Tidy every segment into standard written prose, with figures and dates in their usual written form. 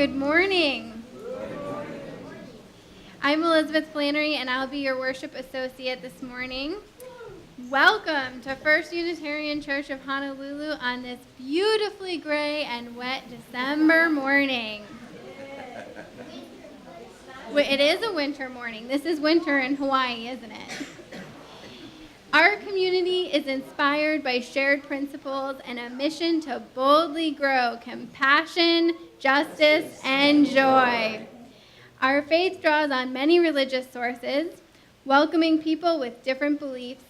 Good morning. I'm Elizabeth Flannery, and I'll be your worship associate this morning. Welcome to First Unitarian Church of Honolulu on this beautifully gray and wet December morning. It is a winter morning. This is winter in Hawaii, isn't it? Our community is inspired by shared principles and a mission to boldly grow compassion, justice, and joy. Our faith draws on many religious sources, welcoming people with different beliefs.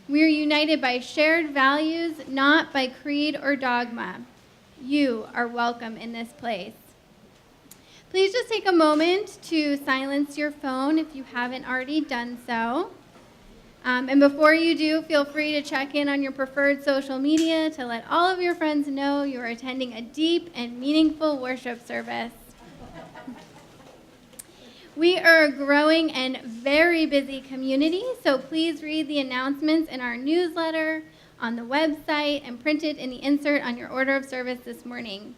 We are united by shared values, not by creed or dogma. You are welcome in this place. Please just take a moment to silence your phone if you haven't already done so. And before you do, feel free to check in on your preferred social media to let all of your friends know you are attending a deep and meaningful worship service. We are a growing and very busy community, so please read the announcements in our newsletter, on the website, and printed in the insert on your order of service this morning.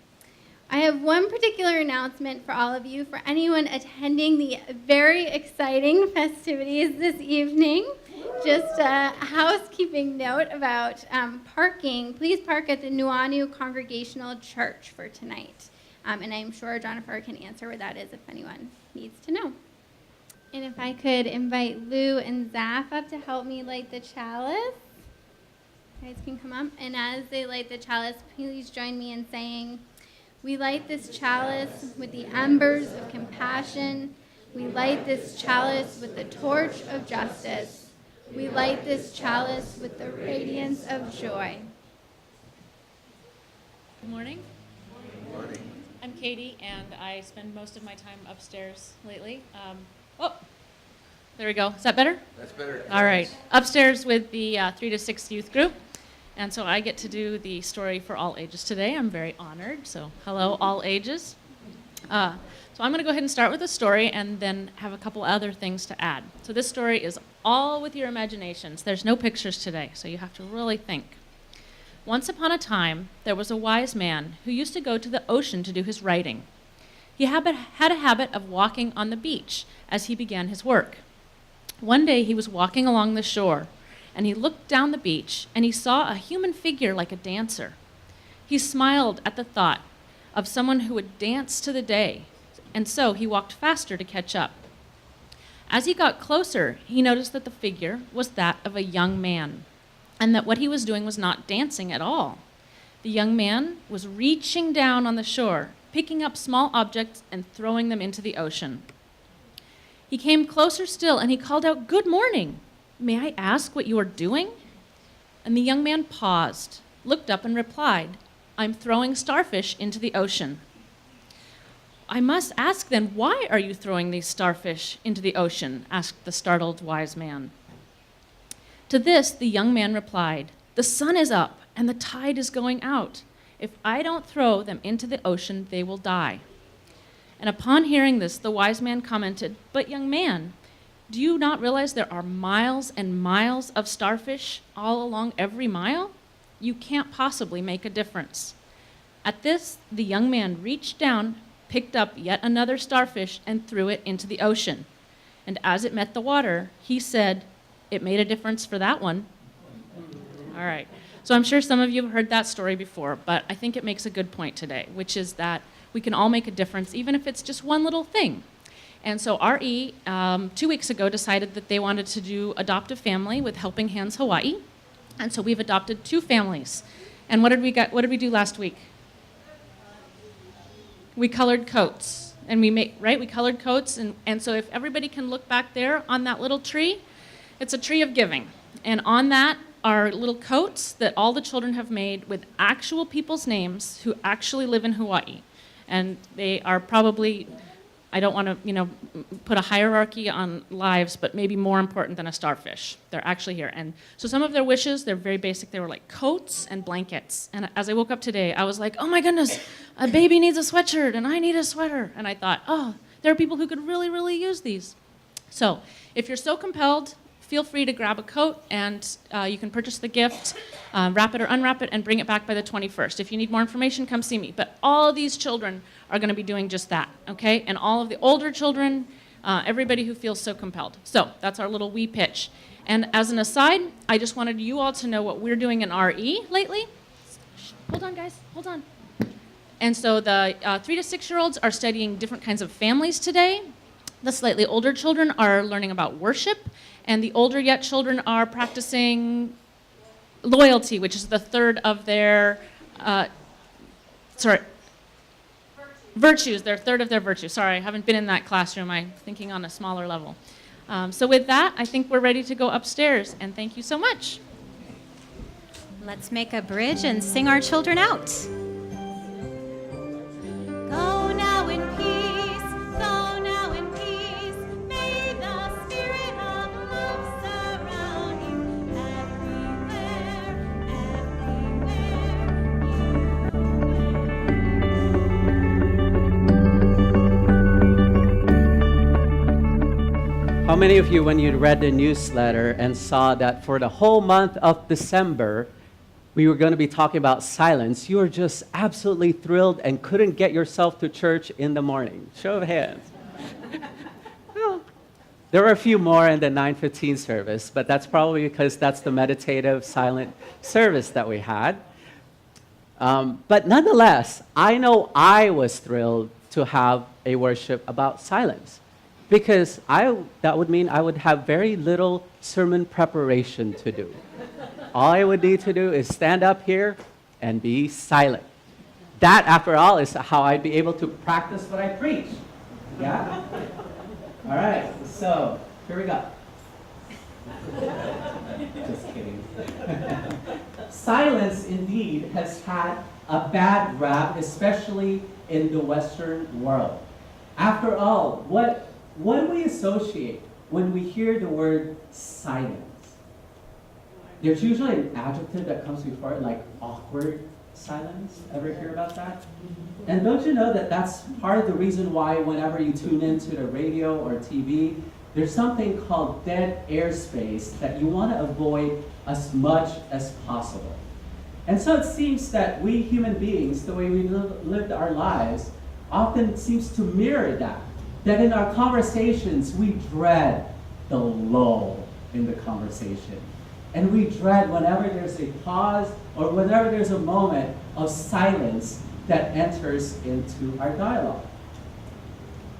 I have one particular announcement for all of you, for anyone attending the very exciting festivities this evening. Just a housekeeping note about parking. Please park at the Nuuanu Congregational Church for tonight. And I'm sure Jonipher can answer where that is if anyone needs to know. And if I could invite Lou and Zaf up to help me light the chalice. You guys can come up. And as they light the chalice, please join me in saying, "We light this chalice with the embers of compassion. We light this chalice with the torch of justice. We light this chalice with the radiance of joy." Good morning. Good morning. I'm Katie, and I spend most of my time upstairs lately. There we go. Is that better? That's better. All right. Upstairs with the 3 to 6 youth group. And so I get to do the story for all ages today. I'm very honored. So hello, all ages. So I'm going to go ahead and start with the story and then have a couple other things to add. So this story is all with your imaginations. There's no pictures today, so you have to really think. Once upon a time, there was a wise man who used to go to the ocean to do his writing. He had a habit of walking on the beach as he began his work. One day he was walking along the shore, and he looked down the beach, and he saw a human figure like a dancer. He smiled at the thought of someone who would dance to the day, and so he walked faster to catch up. As he got closer, he noticed that the figure was that of a young man, and that what he was doing was not dancing at all. The young man was reaching down on the shore, picking up small objects and throwing them into the ocean. He came closer still, and he called out, "Good morning. May I ask what you are doing?" And the young man paused, looked up, and replied, "I'm throwing starfish into the ocean." "I must ask then, why are you throwing these starfish into the ocean?" asked the startled wise man. To this, the young man replied, "The sun is up and the tide is going out. If I don't throw them into the ocean, they will die." And upon hearing this, the wise man commented, "But young man, do you not realize there are miles and miles of starfish all along every mile? You can't possibly make a difference." At this, the young man reached down, picked up yet another starfish, and threw it into the ocean. And as it met the water, he said, "It made a difference for that one." All right. So I'm sure some of you have heard that story before, but I think it makes a good point today, which is that we can all make a difference, even if it's just one little thing. And so RE, 2 weeks ago, decided that they wanted to adopt a family with Helping Hands Hawaii. And so we've adopted 2 families. And what did we do last week? We colored coats. And we colored coats. And so if everybody can look back there on that little tree, it's a tree of giving. And on that are little coats that all the children have made with actual people's names who actually live in Hawaii. And they are probably, I don't want to, put a hierarchy on lives, but maybe more important than a starfish. They're actually here. And so some of their wishes, they're very basic. They were like coats and blankets. And as I woke up today, I was like, oh my goodness, a baby needs a sweatshirt and I need a sweater. And I thought, oh, there are people who could really, really use these. So if you're so compelled, feel free to grab a coat, and you can purchase the gift, wrap it or unwrap it, and bring it back by the 21st. If you need more information, come see me. But all of these children are going to be doing just that, okay? And all of the older children, everybody who feels so compelled. So that's our little wee pitch. And as an aside, I just wanted you all to know what we're doing in RE lately. Hold on, guys. Hold on. And so the 3 to 6-year-olds are studying different kinds of families today. The slightly older children are learning about worship, and the older yet children are practicing loyalty, which is the third of their, virtues, their third of their virtues. Sorry, I haven't been in that classroom. I'm thinking on a smaller level. So with that, I think we're ready to go upstairs, and thank you so much. Let's make a bridge and sing our children out. Go now in peace, go now in peace. May the spirit of love surround you everywhere, How many of you, when you read the newsletter and saw that for the whole month of December, we were going to be talking about silence, you were just absolutely thrilled and couldn't get yourself to church in the morning? Show of hands. Well, there were a few more in the 9:15 service, but that's probably because that's the meditative, silent service that we had. But nonetheless, I know I was thrilled to have a worship about silence, because that would mean I would have very little sermon preparation to do. All I would need to do is stand up here and be silent. That, after all, is how I'd be able to practice what I preach. Yeah? All right, so here we go. Just kidding. Silence, indeed, has had a bad rap, especially in the Western world. After all, what do we associate when we hear the word silence? There's usually an adjective that comes before it, like awkward silence. Ever hear about that? And don't you know that that's part of the reason why whenever you tune into the radio or TV, there's something called dead airspace that you want to avoid as much as possible. And so it seems that we human beings, the way we lived our lives, often seems to mirror that. That in our conversations, we dread the lull in the conversation. And we dread whenever there's a pause or whenever there's a moment of silence that enters into our dialogue.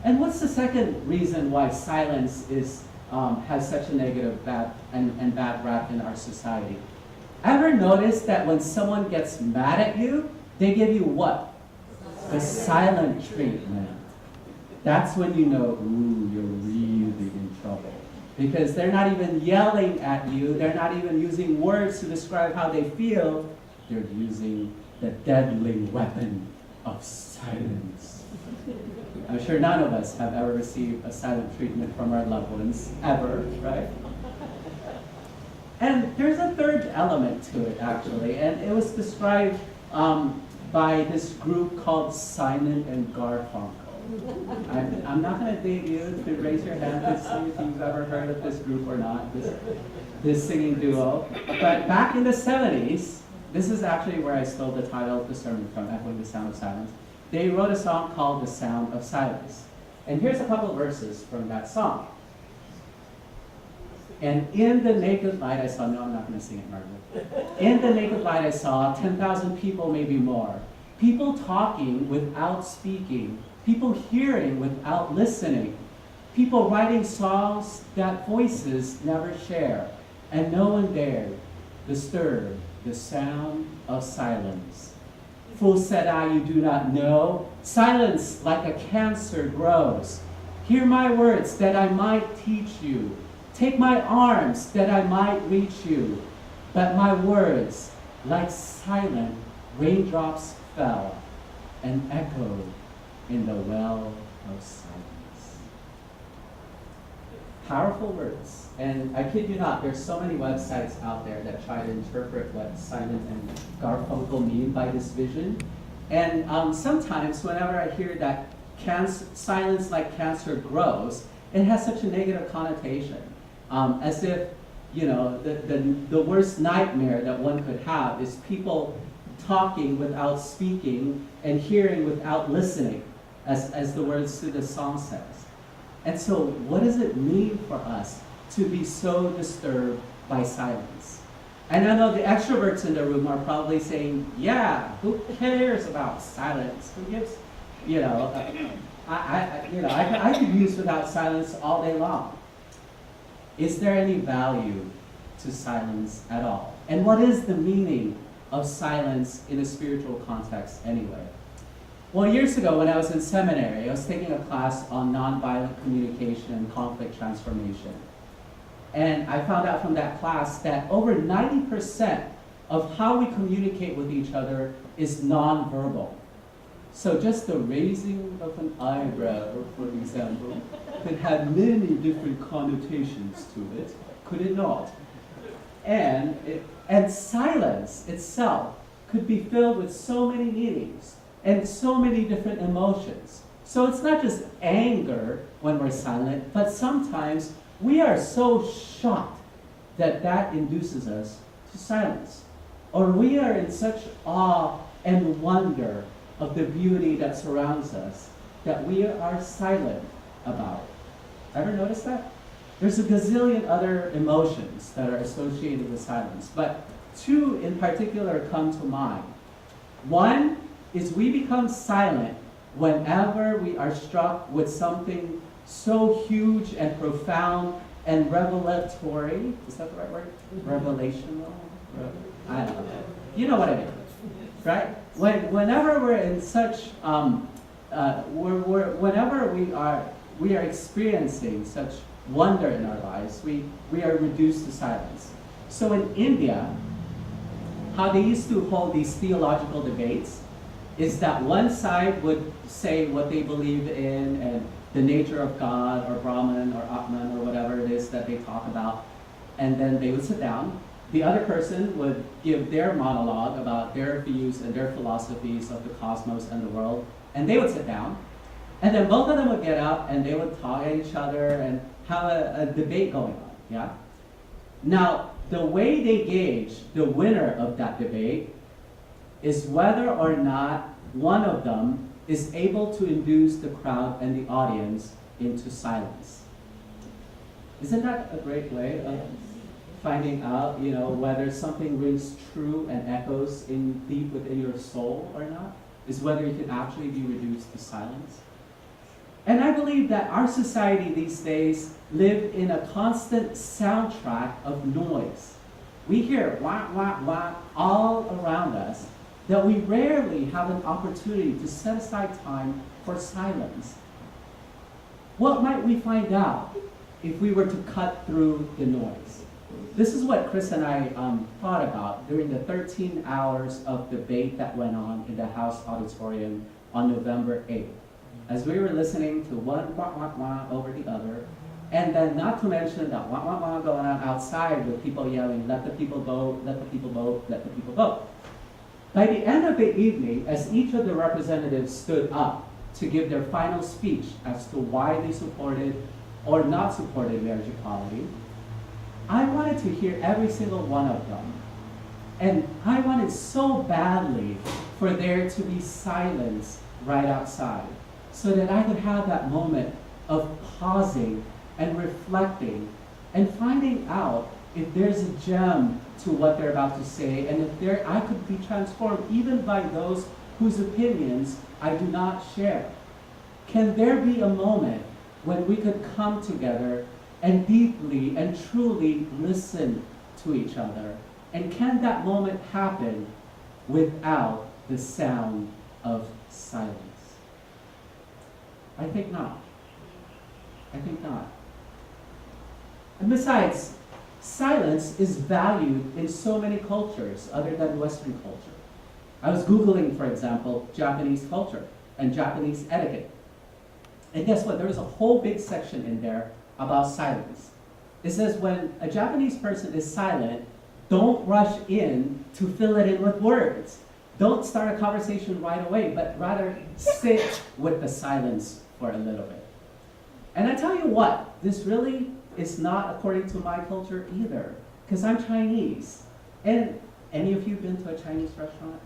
And what's the second reason why silence has such a negative bad rap in our society? Ever notice that when someone gets mad at you, they give you what? The silent treatment. That's when you know, ooh, you're really in trouble. Because they're not even yelling at you, they're not even using words to describe how they feel, they're using the deadly weapon of silence. I'm sure none of us have ever received a silent treatment from our loved ones, ever, right? And there's a third element to it, actually, and it was described by this group called Simon and Garfunkel. I'm not going to date you to raise your hand to see if you've ever heard of this group or not, this singing duo. But back in the 70s, this is actually where I stole the title of the sermon from, Echoing the Sound of Silence. They wrote a song called The Sound of Silence. And here's a couple verses from that song. And in the naked light I saw, no, I'm not going to sing it, Margaret. In the naked light I saw 10,000 people, maybe more. People talking without speaking. People hearing without listening. People writing songs that voices never share. And no one dared disturb the sound of silence. Fool, said I, you do not know. Silence like a cancer grows. Hear my words that I might teach you. Take my arms that I might reach you. But my words, like silent raindrops, fell and echoed in the well of silence. Powerful words. And I kid you not, there's so many websites out there that try to interpret what Simon and Garfunkel mean by this vision. And sometimes whenever I hear that silence like cancer grows, it has such a negative connotation. as if, the worst nightmare that one could have is people talking without speaking and hearing without listening, as the words to the song says. And so what does it mean for us to be so disturbed by silence? And I know the extroverts in the room are probably saying, yeah, who cares about silence? Who gives, I could use without silence all day long. Is there any value to silence at all? And what is the meaning of silence in a spiritual context anyway? Well, years ago when I was in seminary, I was taking a class on nonviolent communication and conflict transformation. And I found out from that class that over 90% of how we communicate with each other is nonverbal. So just the raising of an eyebrow, for example, could have many different connotations to it, could it not? And silence itself could be filled with so many meanings and so many different emotions. So it's not just anger when we're silent, but sometimes we are so shocked that that induces us to silence. Or we are in such awe and wonder of the beauty that surrounds us that we are silent about it. Ever notice that? There's a gazillion other emotions that are associated with silence, but two in particular come to mind. One is we become silent whenever we are struck with something so huge and profound and revelatory. Is that the right word? Revelational? I don't know. You know what I mean, right? Whenever we're in such, whenever we are experiencing such wonder in our lives, we are reduced to silence. So in India, how they used to hold these theological debates is that one side would say what they believe in and the nature of God or Brahman or Atman or whatever it is that they talk about, and then they would sit down. The other person would give their monologue about their views and their philosophies of the cosmos and the world, and they would sit down. And then both of them would get up and they would talk at each other and have a debate going on, yeah? Now, the way they gauge the winner of that debate is whether or not one of them is able to induce the crowd and the audience into silence. Isn't that a great way of finding out, whether something rings true and echoes in deep within your soul or not? Is whether you can actually be reduced to silence? And I believe that our society these days live in a constant soundtrack of noise. We hear wah, wah, wah all around us, that we rarely have an opportunity to set aside time for silence. What might we find out if we were to cut through the noise? This is what Chris and I thought about during the 13 hours of debate that went on in the House auditorium on November 8th. As we were listening to one wah, wah, wah over the other, and then not to mention that wah, wah, wah going on outside with people yelling, let the people vote, let the people vote, let the people vote. By the end of the evening, as each of the representatives stood up to give their final speech as to why they supported or not supported marriage equality, I wanted to hear every single one of them. And I wanted so badly for there to be silence right outside, so that I could have that moment of pausing and reflecting and finding out if there's a gem to what they're about to say, and if I could be transformed even by those whose opinions I do not share. Can there be a moment when we could come together and deeply and truly listen to each other? And can that moment happen without the sound of silence? I think not. I think not. And besides, silence is valued in so many cultures other than Western culture. I was Googling, for example, Japanese culture and Japanese etiquette. And guess what? There was a whole big section in there about silence. It says when a Japanese person is silent, don't rush in to fill it in with words. Don't start a conversation right away, but rather sit with the silence for a little bit. And I tell you what, this really is not according to my culture either, because I'm Chinese. And any of you been to a Chinese restaurant?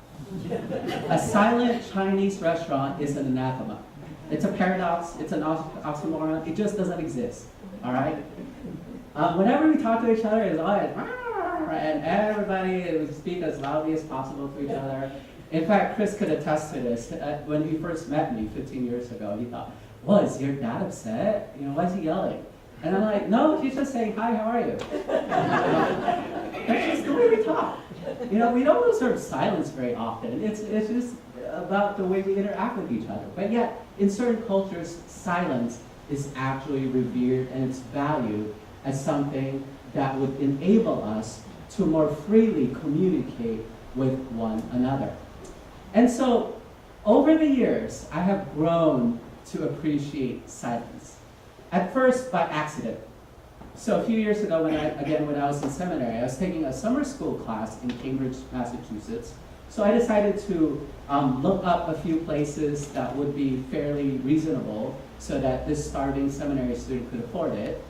A silent Chinese restaurant is an anathema. It's a paradox, it's an oxymoron, it just doesn't exist, all right? Whenever we talk to each other, it's always, and everybody would speak as loudly as possible to each other. In fact, Chris could attest to this. When he first met me 15 years ago, he thought, well, is your dad upset? You know, why is he yelling? And I'm like, no, he's just saying, hi, how are you? That's just the way we talk. You know, we don't observe silence very often. It's just about the way we interact with each other. But yet, in certain cultures, silence is actually revered and it's valued as something that would enable us to more freely communicate with one another. And so, over the years, I have grown to appreciate silence. At first, by accident. So a few years ago, when I was in seminary, I was taking a summer school class in Cambridge, Massachusetts. So I decided to look up a few places that would be fairly reasonable so that this starving seminary student could afford it.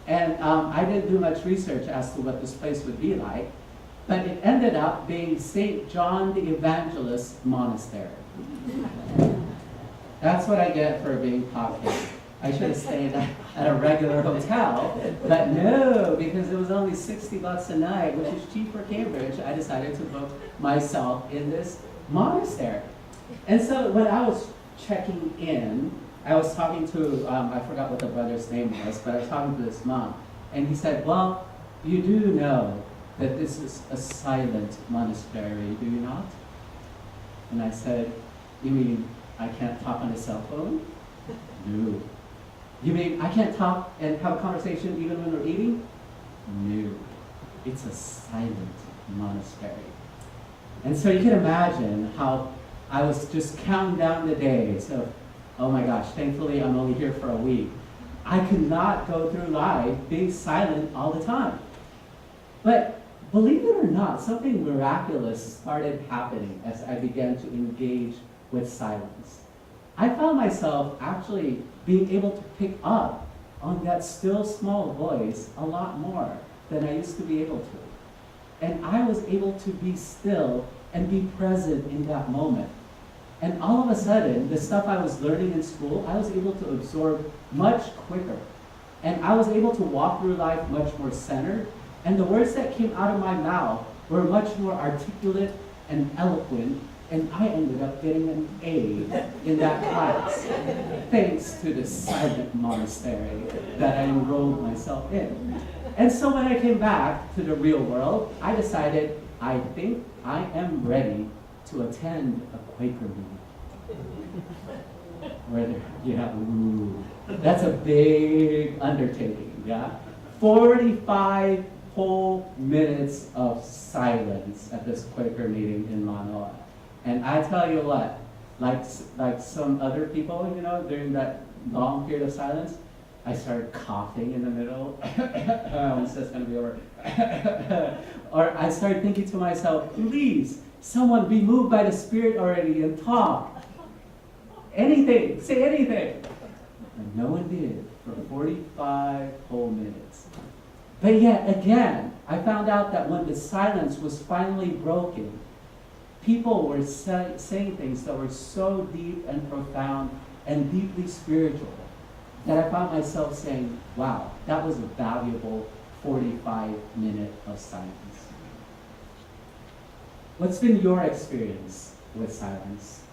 And I didn't do much research as to what this place would be like, but it ended up being St. John the Evangelist Monastery. That's what I get for being popular. I should have stayed at a regular hotel, but no, because it was only $60 a night, which is cheap for Cambridge, I decided to book myself in this monastery. And so when I was checking in, I was talking to, I forgot what the brother's name was, but I was talking to this monk, and he said, well, you do know that this is a silent monastery, do you not? And I said, you mean I can't talk on a cell phone? No. You mean I can't talk and have a conversation even when we're eating? No. It's a silent monastery. And so you can imagine how I was just counting down the days of, oh my gosh, thankfully I'm only here for a week. I could not go through life being silent all the time. But believe it or not, something miraculous started happening as I began to engage with silence. I found myself actually being able to pick up on that still small voice a lot more than I used to be able to. And I was able to be still and be present in that moment. And all of a sudden, the stuff I was learning in school, I was able to absorb much quicker. And I was able to walk through life much more centered. And the words that came out of my mouth were much more articulate and eloquent. And I ended up getting an A in that class, thanks to the silent monastery that I enrolled myself in. And so when I came back to the real world, I decided, I think I am ready to attend a Quaker meeting. That's a big undertaking, yeah? 45 whole minutes of silence at this Quaker meeting in Manoa. And I tell you what, like some other people, you know, during that long period of silence, I started coughing in the middle. When's this gonna be over? Or I started thinking to myself, please, someone be moved by the Spirit already and talk. Anything, say anything. And no one did for 45 whole minutes. But yet again, I found out that when the silence was finally broken, people were saying things that were so deep and profound and deeply spiritual that I found myself saying, wow, that was a valuable 45 minutes of silence. What's been your experience with silence?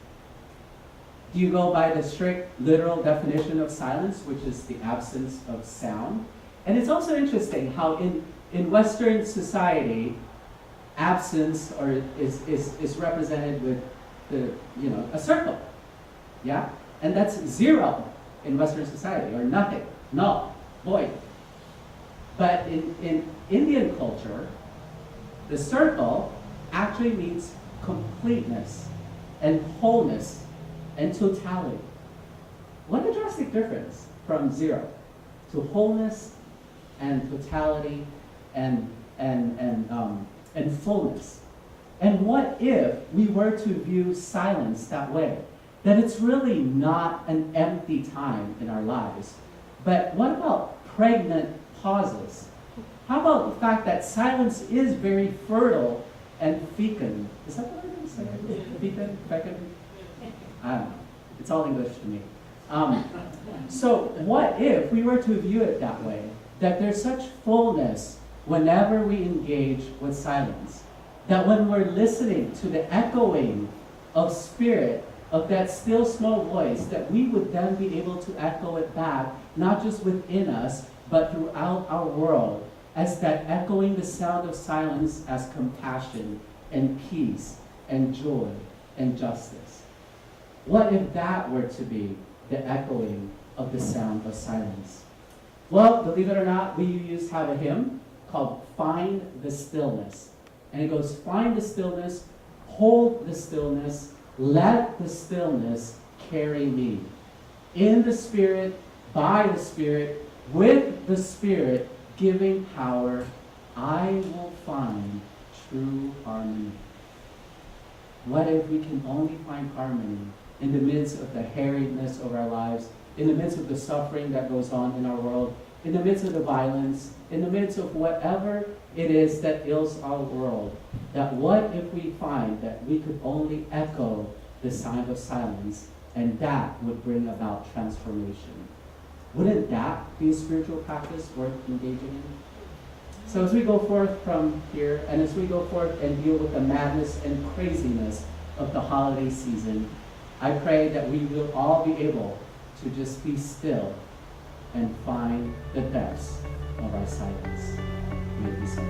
Do you go by the strict literal definition of silence, which is the absence of sound? And it's also interesting how in Western society, absence is represented with a circle, yeah? And that's zero in Western society, or nothing, null, void. But in Indian culture, the circle actually means completeness and wholeness and totality. What a drastic difference from zero to wholeness and totality and fullness. And what if we were to view silence that way? That it's really not an empty time in our lives, but what about pregnant pauses? How about the fact that silence is very fertile and fecund? Is that what I'm saying? Fecund? Fecund? I don't know. It's all English to me. So what if we were to view it that way? That there's such fullness whenever we engage with silence. That when we're listening to the echoing of spirit, of that still small voice, that we would then be able to echo it back, not just within us, but throughout our world, as that echoing the sound of silence as compassion and peace and joy and justice. What if that were to be the echoing of the sound of silence? Well, believe it or not, we used to have a hymn called Find the Stillness. And it goes, find the stillness, hold the stillness, let the stillness carry me. In the Spirit, by the Spirit, with the Spirit giving power, I will find true harmony. What if we can only find harmony in the midst of the harriedness of our lives, in the midst of the suffering that goes on in our world, in the midst of the violence, in the midst of whatever it is that ails our world? That what if we find that we could only echo the sound of silence, and that would bring about transformation? Wouldn't that be a spiritual practice worth engaging in? So as we go forth from here, and as we go forth and deal with the madness and craziness of the holiday season, I pray that we will all be able to just be still and find the depths of our silence. May it be so.